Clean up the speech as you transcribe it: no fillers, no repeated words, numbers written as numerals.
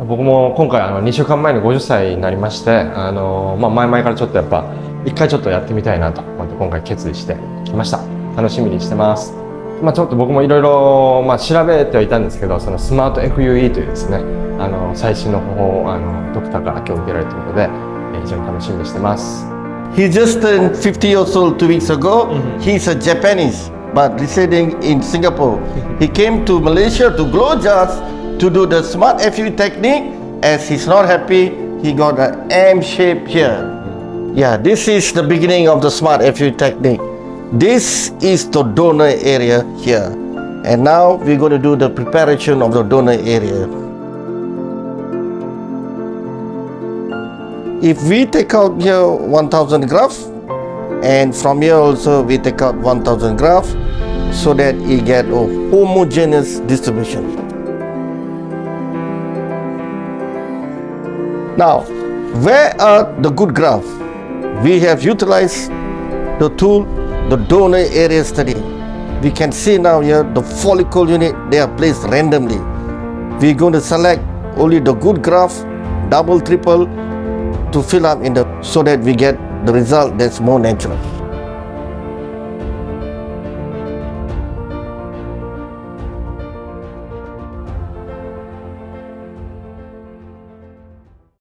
僕も今回2週間前に50歳になりまして、前々からちょっとやっぱ一回ちょっとやってみたいなと思って今回決意してきました。楽しみにしてます。ちょっと僕もいろいろ調べてはいたんですけど、そのスマート FUE というですね、最新の方法をドクターから今日受けられているので、非常に楽しみにしてます。He just turned 50 years old 2 weeks ago. He's a Japanese, but residing in Singapore. He came to Malaysia to GLOJAS to do the SMART FUE technique. As he's not happy, he got an M shape here. Yeah, this is the beginning of the SMART FUE technique. This is the donor area here. And now we're going to do the preparation of the donor area. If we take out here 1000 grafts, and from here also we take out 1000 grafts, so that you get a homogeneous distribution. Now, where are the good grafts? We have utilized the tool, the donor area study. We can see now here the follicle unit, they are placed randomly. We're going to select only the good graft, double, triple, to fill up in the, so that we get the result that's more natural.